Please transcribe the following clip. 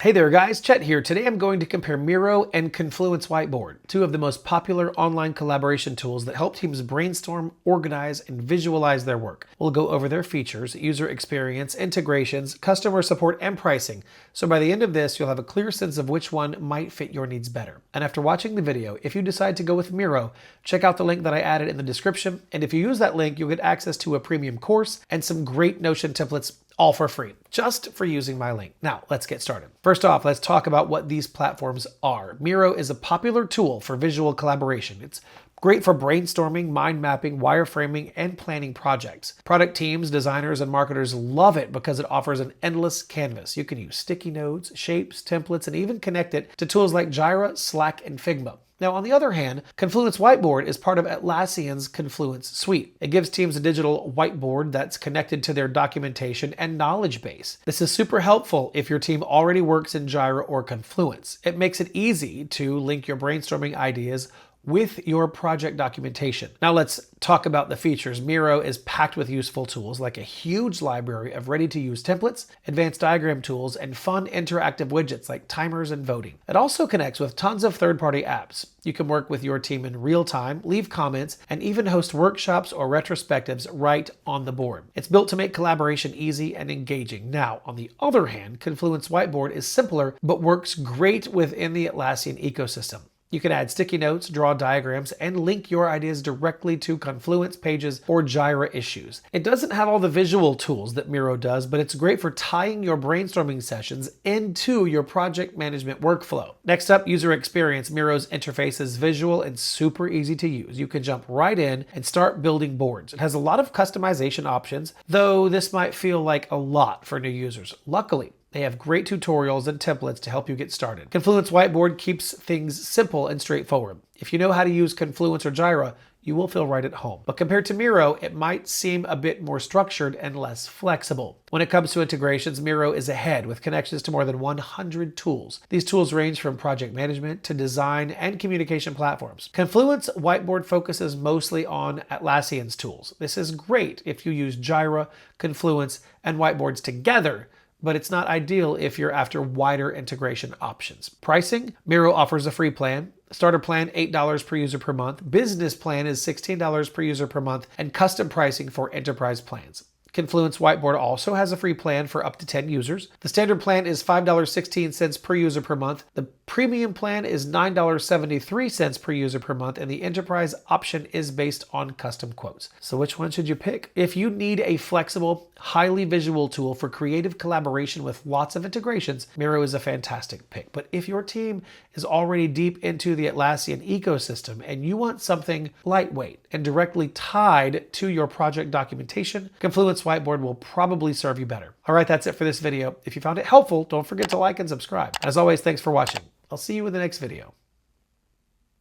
Hey there guys, Chet here. Today I'm going to compare Miro and Confluence Whiteboard, two of the most popular online collaboration tools that help teams brainstorm, organize, and visualize their work. We'll go over their features, user experience, integrations, customer support, and pricing. So by the end of this, you'll have a clear sense of which one might fit your needs better. And after watching the video, if you decide to go with Miro, check out the link that I added in the description. And if you use that link, you'll get access to a premium course and some great Notion templates all for free, just for using my link. Now, let's get started. First off, let's talk about what these platforms are. Miro is a popular tool for visual collaboration. It's great for brainstorming, mind mapping, wireframing, and planning projects. Product teams, designers, and marketers love it because it offers an endless canvas. You can use sticky notes, shapes, templates, and even connect it to tools like Jira, Slack, and Figma. Now, on the other hand, Confluence Whiteboard is part of Atlassian's Confluence suite. It gives teams a digital whiteboard that's connected to their documentation and knowledge base. This is super helpful if your team already works in Jira or Confluence. It makes it easy to link your brainstorming ideas with your project documentation. Now let's talk about the features. Miro is packed with useful tools like a huge library of ready-to-use templates, advanced diagram tools, and fun interactive widgets like timers and voting. It also connects with tons of third-party apps. You can work with your team in real time, leave comments, and even host workshops or retrospectives right on the board. It's built to make collaboration easy and engaging. Now, on the other hand, Confluence Whiteboard is simpler, but works great within the Atlassian ecosystem. You can add sticky notes, draw diagrams, and link your ideas directly to Confluence pages or Jira issues. It doesn't have all the visual tools that Miro does, but it's great for tying your brainstorming sessions into your project management workflow. Next up, user experience. Miro's interface is visual and super easy to use. You can jump right in and start building boards. It has a lot of customization options, though this might feel like a lot for new users. Luckily, they have great tutorials and templates to help you get started. Confluence Whiteboard keeps things simple and straightforward. If you know how to use Confluence or Jira, you will feel right at home. But compared to Miro, it might seem a bit more structured and less flexible. When it comes to integrations, Miro is ahead with connections to more than 100 tools. These tools range from project management to design and communication platforms. Confluence Whiteboard focuses mostly on Atlassian's tools. This is great if you use Jira, Confluence, and Whiteboards together, but it's not ideal if you're after wider integration options. Pricing, Miro offers a free plan. Starter plan, $8 per user per month. Business plan is $16 per user per month, and custom pricing for enterprise plans. Confluence Whiteboard also has a free plan for up to 10 users. The standard plan is $5.16 per user per month. The premium plan is $9.73 per user per month, and the enterprise option is based on custom quotes. So which one should you pick? If you need a flexible, highly visual tool for creative collaboration with lots of integrations, Miro is a fantastic pick. But if your team is already deep into the Atlassian ecosystem and you want something lightweight and directly tied to your project documentation, Confluence Whiteboard will probably serve you better. All right, that's it for this video. If you found it helpful, don't forget to like and subscribe. As always, thanks for watching. I'll see you in the next video.